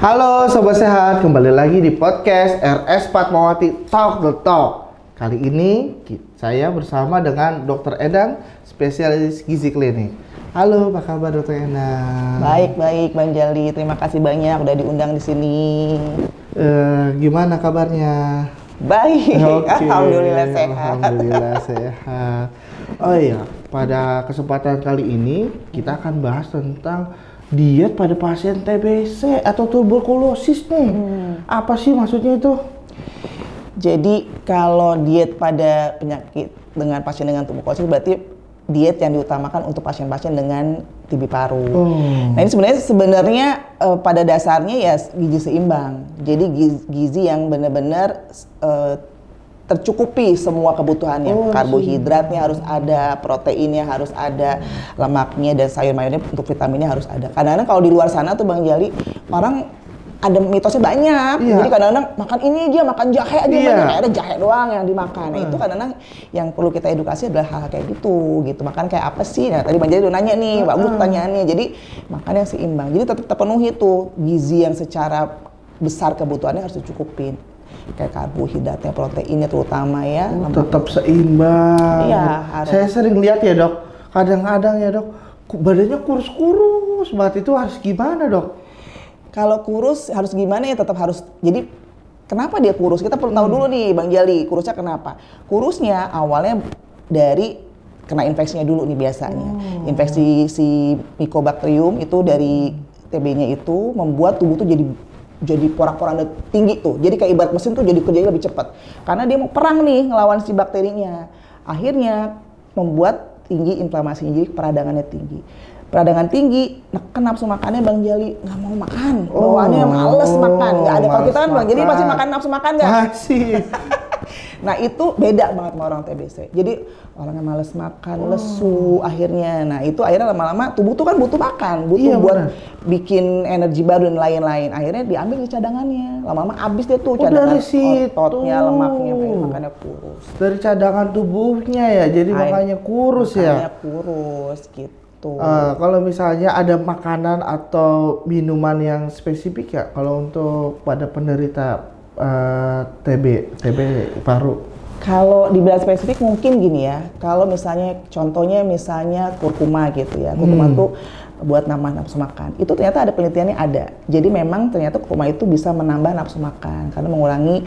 Halo Sobat Sehat, kembali lagi di podcast RS Fatmawati Talk the Talk. Kali ini saya bersama dengan Dr. Endang, spesialis gizi klinik. Halo, apa kabar Dr. Endang? Baik Bang Jali, terima kasih banyak udah diundang di sini. Gimana kabarnya? Baik, Okay. Alhamdulillah sehat. Alhamdulillah sehat. Oh iya, pada kesempatan kali ini kita akan bahas tentang diet pada pasien TBC atau tuberkulosis nih. Apa sih maksudnya itu? Jadi kalau diet pada penyakit dengan pasien dengan tuberkulosis berarti diet yang diutamakan untuk pasien-pasien dengan TB paru. Nah ini sebenarnya pada dasarnya ya gizi seimbang. Jadi gizi yang benar-benar tercukupi semua kebutuhannya. Karbohidratnya harus ada, proteinnya harus ada, lemaknya dan sayur-mayurnya untuk vitaminnya harus ada. Kadang-kadang kalau di luar sana tuh Bang Jali, orang ada mitosnya banyak. Jadi kadang-kadang makan ini aja, makan jahe aja banyak, ada jahe doang yang dimakan. Nah itu kadang-kadang yang perlu kita edukasi adalah hal kayak gitu. Makan kayak apa sih? Nah tadi Bang Jali udah nanya nih, bagus pertanyaannya. Jadi makan yang seimbang. Jadi tetap terpenuhi tuh gizi yang secara besar kebutuhannya harus dicukupin. Kayak karbohidratnya, proteinnya terutama ya. Tetap seimbang. Iya, harus. Saya sering lihat ya dok, kadang-kadang ya dok, badannya kurus-kurus banget, itu harus gimana dok? Kalau kurus harus gimana ya, tetap harus. Jadi kenapa dia kurus? Kita perlu tahu dulu nih Bang Jali, kurusnya kenapa? Kurusnya awalnya dari kena infeksinya dulu nih biasanya. Infeksi si Mycobacterium itu dari TB-nya itu membuat tubuh tuh jadi porak-poranda tinggi tuh. Jadi kayak ibarat mesin tuh jadi kerjanya lebih cepat. Karena dia mau perang nih ngelawan si bakterinya. Akhirnya membuat tinggi inflamasinya, jadi peradangannya tinggi. Peradangan tinggi, neken nafsu makannya Bang Jali nggak mau makan. Bawaannya males makan. Nggak ada, kalau kita kan Bang Jali pasti makan nafsu makan nggak? Masih. Nah itu beda banget sama orang TBC. Jadi orangnya males makan, lesu akhirnya. Nah itu akhirnya lama-lama tubuh tuh kan butuh makan, butuh buat bikin energi baru dan lain-lain. Akhirnya diambil di cadangannya. Lama-lama habis dia tuh cadangan ototnya, lemaknya, makanya kurus. Dari cadangan tubuhnya ya, jadi makanya kurus ya. Makanya kurus gitu. Kalau misalnya ada makanan atau minuman yang spesifik ya, kalau untuk pada penderita TB paru. Kalau dibilang spesifik mungkin gini ya, kalau misalnya contohnya misalnya kurkuma gitu ya, kurkuma tuh buat nambah nafsu makan. Itu ternyata ada penelitiannya ada. Jadi memang ternyata kurkuma itu bisa menambah nafsu makan karena mengurangi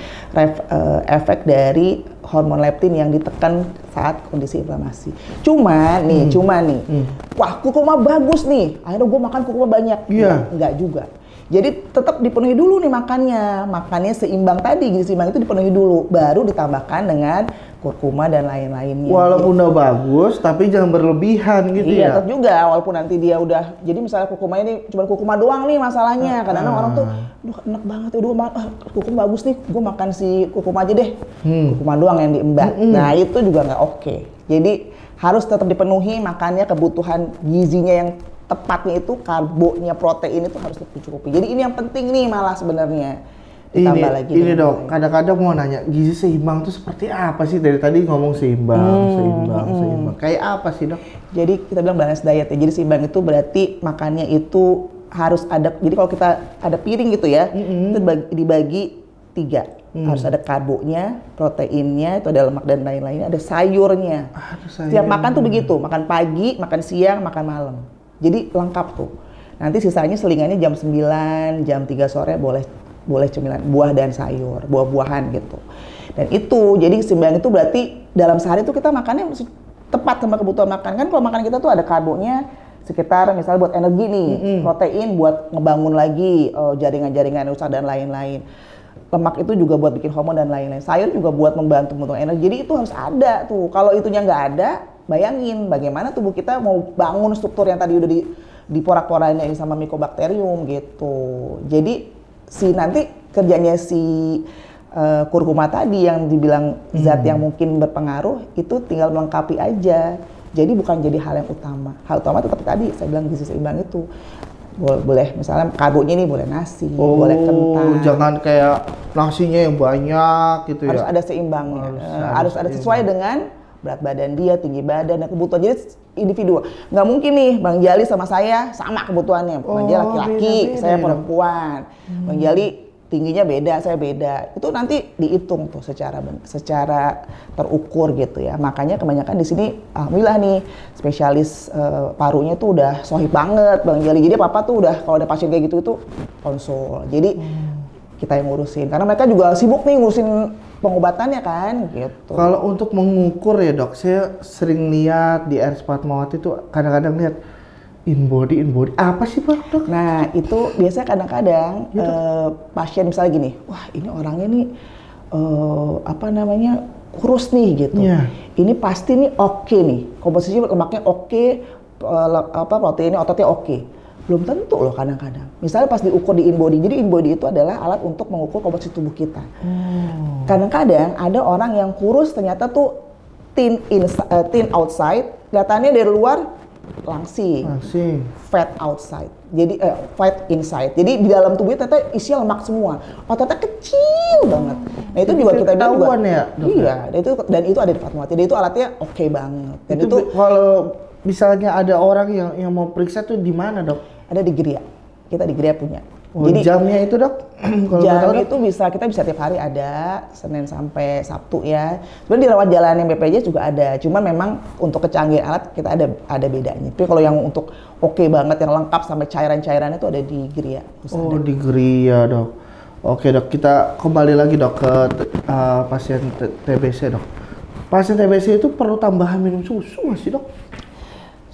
efek dari hormon leptin yang ditekan saat kondisi inflamasi. Cuma nih, wah kurkuma bagus nih, akhirnya gue makan kurkuma banyak. Enggak juga. Jadi tetap dipenuhi dulu nih makannya seimbang tadi, gizi seimbang itu dipenuhi dulu, baru ditambahkan dengan kurkuma dan lain-lainnya. Walaupun udah bagus, tapi jangan berlebihan gitu ya. Iya, tetap juga, walaupun nanti dia udah, jadi misalnya kurkuma ini cuma kurkuma doang nih masalahnya. Kadang-kadang orang tuh, duh enak banget ya, kurkuma bagus nih, gue makan si kurkuma aja deh. Kurkuma doang yang diembat. Nah itu juga nggak oke. Jadi harus tetap dipenuhi makannya, kebutuhan gizinya yang tepatnya itu karbonya, protein itu harus dicukupi. Jadi ini yang penting nih malah sebenarnya. Ditambah lagi. Ini dok, kadang-kadang mau nanya gizi seimbang itu seperti apa sih? Dari tadi ngomong seimbang. Kayak apa sih dok? Jadi kita bilang balance diet ya. Jadi seimbang itu berarti makannya itu harus ada. Jadi kalau kita ada piring gitu ya, itu dibagi 3. Harus ada karbonya, proteinnya, itu ada lemak dan lain-lain. Ada sayurnya. Setiap makan tuh begitu. Makan pagi, makan siang, makan malam. Jadi lengkap tuh. Nanti sisanya selingannya jam 9, jam 3 sore boleh cemilan, buah dan sayur, buah-buahan gitu. Dan itu, jadi seimbang itu berarti dalam sehari itu kita makannya tepat sama kebutuhan makan. Kan kalau makan kita tuh ada karbonya sekitar misalnya buat energi nih, protein buat ngebangun lagi jaringan-jaringan rusak dan lain-lain. Lemak itu juga buat bikin hormon dan lain-lain. Sayur juga buat membantu energi. Jadi itu harus ada tuh. Kalau itunya nggak ada, bayangin bagaimana tubuh kita mau bangun struktur yang tadi udah diporak-porandain sama Mycobacterium gitu. Jadi nanti kerjanya si kurkuma tadi yang dibilang zat yang mungkin berpengaruh itu tinggal melengkapi aja. Jadi bukan jadi hal yang utama. Hal utama tetap tadi saya bilang gizi seimbang itu. Boleh misalnya karbonya nih boleh nasi, boleh kentang. Jangan kayak nasinya yang banyak gitu harus ya. Ada seimbangnya. Harus ada sesuai dengan berat badan dia, tinggi badan, dan kebutuhan. Jadi individu. Nggak mungkin nih Bang Jali sama saya sama kebutuhannya. Bang Jali laki-laki, saya perempuan. Bang Jali tingginya beda, saya beda. Itu nanti dihitung tuh secara terukur gitu ya. Makanya kebanyakan di sini alhamdulillah nih spesialis parunya tuh udah sohib banget Bang Jali. Jadi apa tuh udah kalau ada pasien kayak gitu itu konsul. Jadi kita yang ngurusin. Karena mereka juga sibuk nih ngurusin pengobatannya kan gitu. Kalau untuk mengukur ya dok, saya sering lihat di RS Fatmawati tuh kadang-kadang lihat in body apa sih Pak dok? Nah itu biasanya kadang-kadang pasien misalnya gini, wah ini orangnya nih kurus nih gitu. Ini pasti nih oke nih, komposisi lemaknya oke, proteinnya ototnya oke. Belum tentu loh kadang-kadang. Misalnya pas diukur di in body, jadi in body itu adalah alat untuk mengukur komposisi tubuh kita. Kadang-kadang ada orang yang kurus ternyata tuh thin outside, kelihatannya dari luar langsing, fat outside, jadi fat inside. Jadi di dalam tubuhnya ternyata isinya lemak semua, ototnya kecil banget. Nah itu juga kita bilang juga, ya, iya. Dan itu ada di Fatmawati. Jadi itu alatnya oke banget. Dan itu kalau misalnya ada orang yang mau periksa tuh di mana dok? Ada di Gria. Kita di Gria punya. Jadi jamnya itu dok? Jam itu kita bisa tiap hari ada, Senin sampai Sabtu ya. Sebenarnya di rawat jalan yang BPJS juga ada. Cuman memang untuk kecanggihan alat kita ada bedanya. Tapi kalau yang untuk oke banget yang lengkap sampai cairan-cairannya itu ada di Gria. Di Gria dok. Oke dok, kita kembali lagi dok ke pasien TBC dok. Pasien TBC itu perlu tambahan minum susu nggak sih dok?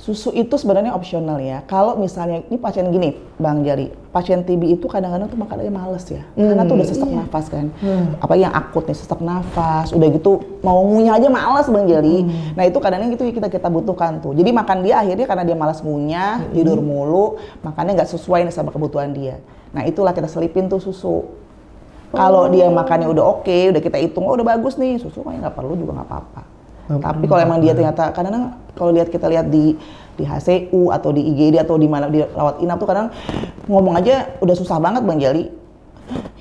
Susu itu sebenarnya opsional ya. Kalau misalnya ini pasien gini, Bang Jali, pasien TB itu kadang-kadang tuh makannya males ya, karena tuh udah sesak nafas kan. Apalagi yang akut nih, sesak nafas, udah gitu mau ngunyah aja males Bang Jali. Nah itu kadang-kadang itu kita butuhkan tuh. Jadi makan dia akhirnya karena dia malas ngunyah, tidur mulu, makannya nggak sesuai nih sama kebutuhan dia. Nah itulah kita selipin tuh susu. Kalau dia makannya udah oke, udah kita hitung, oh udah bagus nih, susu kayaknya nggak perlu juga nggak apa-apa. Tapi kalau emang dia ternyata kadang-kadang kalau kita lihat di HCU atau di IGD atau di mana di rawat inap tuh kadang ngomong aja udah susah banget Bang Jali.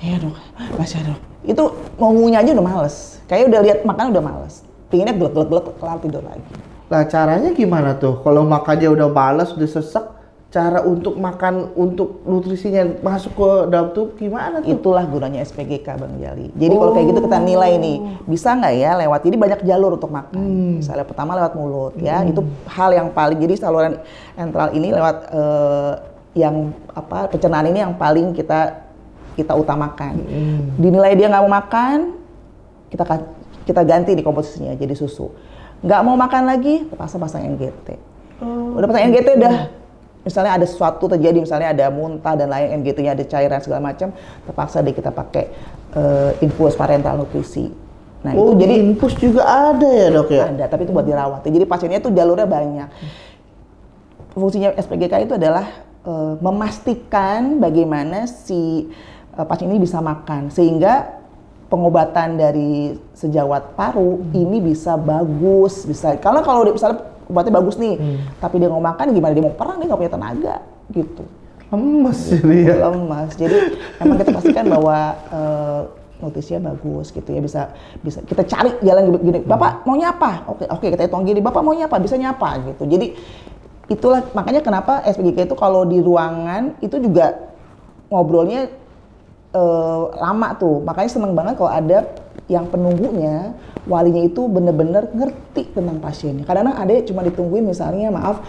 Ya dok, masih dok. Itu mau ngunyah aja udah males. Kayaknya udah lihat makan udah males. Pinginnya glek kelar tidur lagi. Lah caranya gimana tuh? Kalau makannya udah males, udah sesak, cara untuk makan, untuk nutrisinya masuk ke dalam tubuh gimana tuh? Itulah gunanya SPGK Bang Jali. Jadi kalau kayak gitu kita nilai nih, bisa nggak ya lewat, jadi banyak jalur untuk makan. Misalnya pertama lewat mulut ya, itu hal yang paling, jadi saluran enteral ini lewat pencernaan ini yang paling kita utamakan. Dinilai dia nggak mau makan, kita ganti di komposisinya jadi susu. Nggak mau makan lagi, terpaksa pasang NGT. Udah pasang NGT udah, misalnya ada sesuatu terjadi, misalnya ada muntah dan lain, NGT-nya ada cairan segala macam, terpaksa deh kita pakai infus parenteral nutrisi. Nah itu jadi infus juga ada ya dok ya? Ada, tapi itu buat dirawat. Jadi pasiennya tuh jalurnya banyak. Fungsinya SPGK itu adalah memastikan bagaimana si pasien ini bisa makan, sehingga pengobatan dari sejawat paru ini bisa bagus, bisa. Kalau misalnya obatnya bagus nih, tapi dia mau makan gimana, dia mau perang, dia nggak punya tenaga gitu. Lemas jadi ya? Lemas, jadi memang kita pastikan bahwa nutrisinya bagus gitu ya, bisa kita cari jalan gini, Bapak maunya apa? Oke kita hitung gini, Bapak maunya apa? Bisa nyapa gitu. Jadi itulah makanya kenapa SPGK itu kalau di ruangan itu juga ngobrolnya lama tuh, makanya seneng banget kalau ada yang penunggunya, walinya itu bener-bener ngerti tentang pasiennya. Kadang-kadang ada cuma ditungguin misalnya, maaf,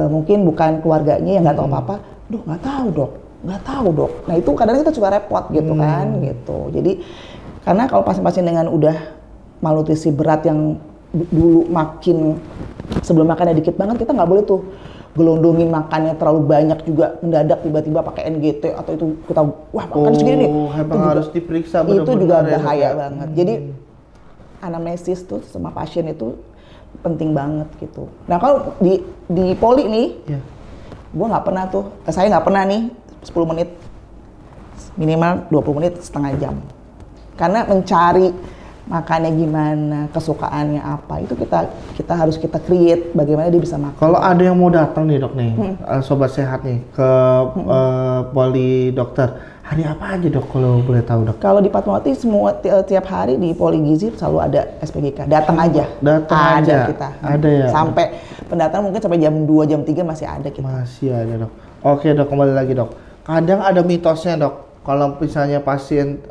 mungkin bukan keluarganya yang nggak tahu apa-apa, nggak tahu dok. Nah itu kadang-kadang kita suka repot gitu kan, gitu. Jadi karena kalau pasien-pasien dengan udah malnutrisi berat yang dulu makin sebelum makannya dikit banget, kita nggak boleh tuh gelondongin makannya terlalu banyak juga, mendadak tiba-tiba pakai NGT atau itu kita makan segini nih. Itu harus diperiksa benar-benar. Itu juga bahaya banget. Jadi anamnesis tuh sama pasien itu penting banget gitu. Nah kalau di poli nih, gue nggak pernah tuh, saya nggak pernah nih 10 menit, minimal 20 menit, setengah jam. Karena mencari makannya gimana, kesukaannya apa, itu kita harus kita create bagaimana dia bisa makan. Kalau ada yang mau datang nih dok nih, sobat sehat nih ke poli dokter, Hari apa aja dok kalau boleh tahu dok? Kalau di Fatmawati semua tiap hari di Poligizi selalu ada SPGK. Datang aja. Datang ada aja. Kita. Ada ya. Sampai pendatang mungkin sampai jam 2, jam 3 masih ada kita. Masih ada dok. Oke dok, kembali lagi dok. Kadang ada mitosnya dok. Kalau misalnya pasien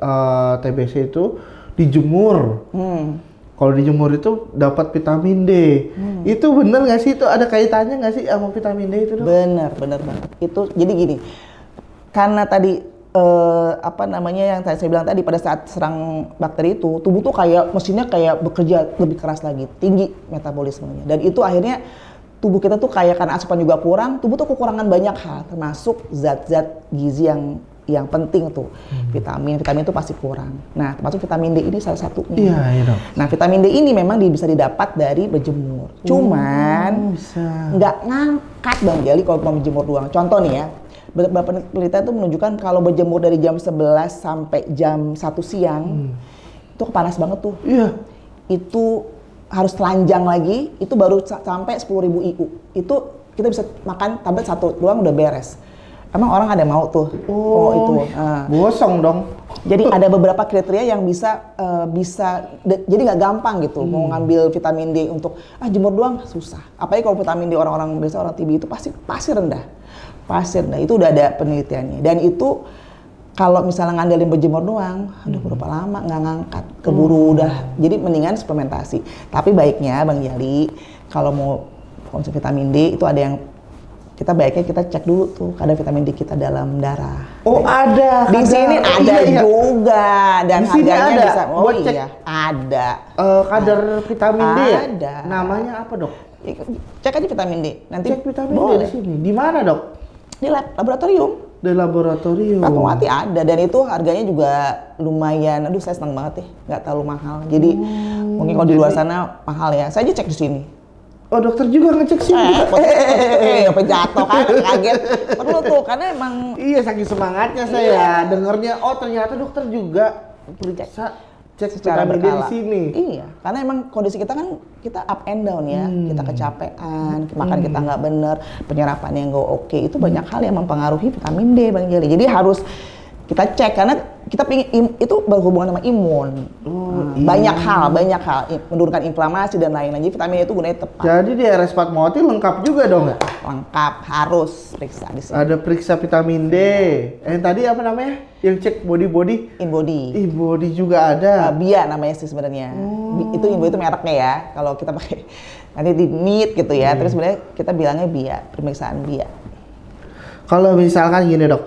TBC itu dijemur. Kalau dijemur itu dapat vitamin D. Itu bener nggak sih? Itu ada kaitannya nggak sih sama vitamin D itu dok? Bener banget. Itu jadi gini. Karena tadi yang tadi saya bilang tadi, pada saat serang bakteri itu tubuh tuh kayak mesinnya kayak bekerja lebih keras lagi, tinggi metabolismenya, dan itu akhirnya tubuh kita tuh kayak karena asupan juga kurang, tubuh tuh kekurangan banyak hal, termasuk zat-zat gizi yang penting tuh. Vitamin itu pasti kurang. Nah, termasuk vitamin D ini salah satunya. Iya dok. Nah, vitamin D ini memang bisa didapat dari berjemur. Cuman nggak ngangkat Bang Jali kalau mau berjemur doang. Contoh nih ya, beberapa penelitian itu menunjukkan kalau berjemur dari jam 11 sampai jam 1 siang itu panas banget tuh. Iya. Itu harus telanjang lagi, itu baru sampai 10.000 IU. Itu kita bisa makan tablet 1 doang udah beres. Emang orang ada yang mau tuh? Itu. Gosong dong. Jadi ada beberapa kriteria yang bisa jadi nggak gampang gitu mau ngambil vitamin D untuk jemur doang susah. Apalagi kalau vitamin D orang-orang biasa orang TB itu pasti rendah. Itu udah ada penelitiannya, dan itu kalau misalnya ngandelin berjemur doang, aduh berapa lama nggak ngangkat, keburu udah, jadi mendingan suplementasi. Tapi baiknya Bang Jali, kalau mau konsumsi vitamin D itu ada yang baiknya kita cek dulu tuh kadar vitamin D kita dalam darah. Oh ada. Di sini ada juga, dan di sini harganya ada. bisa. Buat cek, ada. Kadar vitamin D ya? Ada. Namanya apa dok? Cek aja vitamin D. Nanti cek vitamin boleh. D di sini. Di mana dok? Di laboratorium. Di laboratorium. Fatmawati ada, dan itu harganya juga lumayan. Aduh saya senang banget nggak terlalu mahal. Jadi mungkin kalau di luar sana mahal ya. Saya aja cek di sini. Oh dokter juga ngecek sini. Apa jatuh kan, kaget. Perlu tuh karena emang. Iya saking semangatnya saya dengernya. Oh ternyata dokter juga periksa cek secara vitamin D di sini. Iya, karena emang kondisi kita kan kita up and down ya, kita kecapean, makan kita nggak bener, penyerapan yang nggak oke, itu banyak hal yang mempengaruhi vitamin D Bang Jali. Jadi harus kita cek karena kita pingin itu berhubungan sama imun. Banyak hal, menurunkan inflamasi dan lain-lain. Jadi vitamin D itu gunanya tepat. Jadi di RS Fatmawati lengkap juga dong ya? Lengkap, harus periksa di sini. Ada periksa vitamin D. Yang tadi apa namanya? Yang cek body? In-body juga ada. BIA namanya sih sebenarnya. Itu in-body itu mereknya ya. Kalau kita pakai nanti di NEAT gitu ya. Terus sebenarnya kita bilangnya BIA, pemeriksaan BIA. Kalau misalkan gini dok,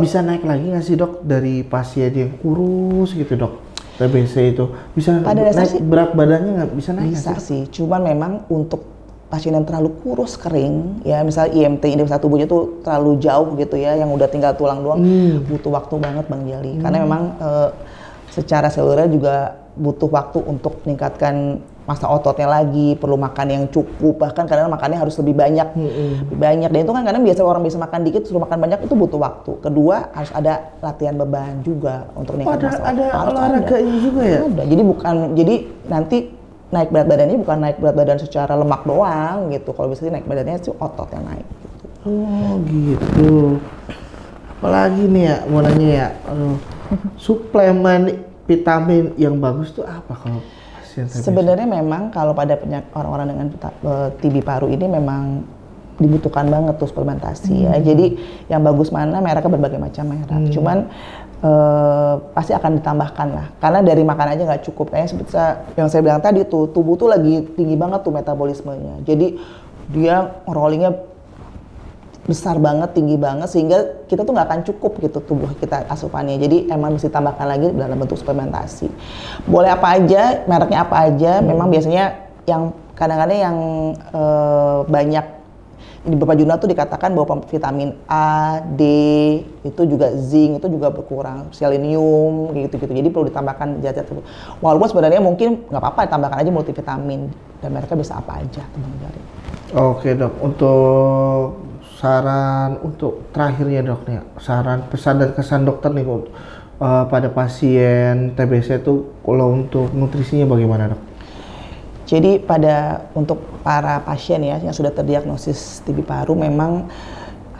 bisa naik lagi nggak sih dok dari pasien yang kurus gitu dok? TBC itu bisa naik berat badannya nggak bisa naik? Bisa sih, cuman memang untuk pasien yang terlalu kurus kering ya, misalnya IMT indeks massa tubuhnya tuh terlalu jauh gitu ya, yang udah tinggal tulang doang, butuh waktu banget Bang Jali. Karena memang secara seluler juga butuh waktu untuk meningkatkan massa ototnya lagi, perlu makan yang cukup, bahkan kadang makannya harus lebih banyak. Dan itu kan kadang biasa orang bisa makan dikit, suruh makan banyak itu butuh waktu. Kedua harus ada latihan beban juga untuk meningkatkan massa otot. Ada olahraga ini juga ya? Ada. Jadi nanti naik berat badannya bukan naik berat badan secara lemak doang gitu. Kalau bisa naik badannya itu otot yang naik. Gitu. Oh gitu. Apalagi nih ya, mau nanya ya, suplemen vitamin yang bagus tuh apa kalau pasien TBC? Sebenarnya memang kalau pada orang-orang dengan TB paru ini memang dibutuhkan banget tuh suplementasi ya. Jadi yang bagus mana, mereknya berbagai macam merek. Cuman pasti akan ditambahkan lah. Karena dari makan aja nggak cukup. Kayaknya seperti yang saya bilang tadi tuh, tubuh tuh lagi tinggi banget tuh metabolismenya. Jadi dia rollingnya besar banget, tinggi banget, sehingga kita tuh nggak akan cukup gitu tubuh kita asupannya. Jadi emang mesti tambahkan lagi dalam bentuk suplementasi. Boleh apa aja, mereknya apa aja. Memang biasanya yang kadang-kadang yang banyak di beberapa jurnal tuh dikatakan bahwa vitamin A, D, itu juga zinc, itu juga berkurang, selenium, gitu-gitu. Jadi perlu ditambahkan zat-zat itu. Walaupun sebenarnya mungkin nggak apa-apa, ditambahkan aja multivitamin. Dan mereknya bisa apa aja, teman-teman. Oke dok, untuk saran untuk terakhirnya dok nih, saran pesan dan kesan dokter nih pada pasien TBC itu kalau untuk nutrisinya bagaimana dok? Jadi untuk para pasien ya yang sudah terdiagnosis TB paru memang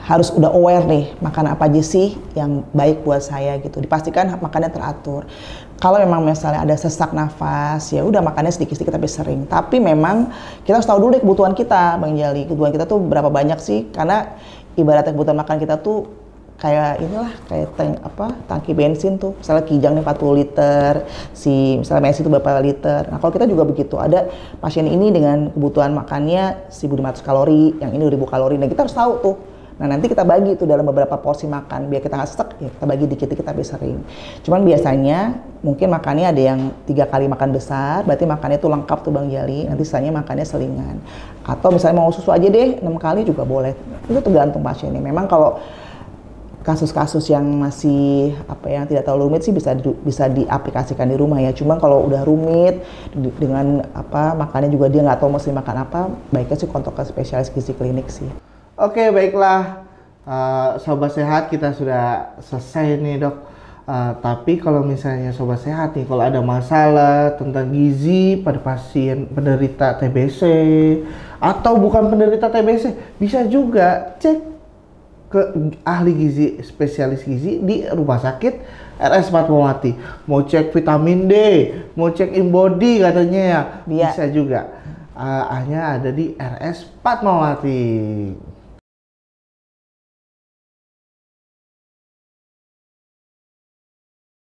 harus udah aware nih makan apa aja sih yang baik buat saya gitu. Dipastikan makannya teratur. Kalau memang misalnya ada sesak nafas, ya udah makannya sedikit-sedikit tapi sering. Tapi memang kita harus tahu dulu deh kebutuhan kita, Bang Jali. Kebutuhan kita tuh berapa banyak sih? Karena ibaratnya kebutuhan makan kita tuh kayak inilah, kayak tangki bensin tuh. Misalnya Kijang nih 40 liter, misalnya Messi itu berapa liter. Nah kalau kita juga begitu, ada pasien ini dengan kebutuhan makannya 1.500 kalori, yang ini 1.000 kalori. Nah kita harus tahu tuh. Nah nanti kita bagi tuh dalam beberapa porsi makan, biar kita nggak stuck, ya kita bagi dikit-dikit tapi sering. Cuman biasanya mungkin makannya ada yang 3 kali makan besar, berarti makannya tuh lengkap tuh Bang Jali, nanti sisanya makannya selingan. Atau misalnya mau susu aja deh, 6 kali juga boleh. Itu tergantung pasiennya. Memang kalau kasus-kasus yang masih yang tidak terlalu rumit sih bisa diaplikasikan di rumah ya. Cuma kalau udah rumit dengan makannya juga dia nggak tahu mesti makan apa, baiknya sih kontak ke spesialis gizi klinik sih. Oke, baiklah. Sobat Sehat, kita sudah selesai nih dok. Tapi kalau misalnya Sobat Sehat nih, kalau ada masalah tentang gizi pada pasien penderita TBC atau bukan penderita TBC, bisa juga cek ke ahli gizi, spesialis gizi di rumah sakit RS Fatmawati. Mau cek vitamin D, mau cek InBody katanya ya, bisa juga. Hanya ada di RS Fatmawati.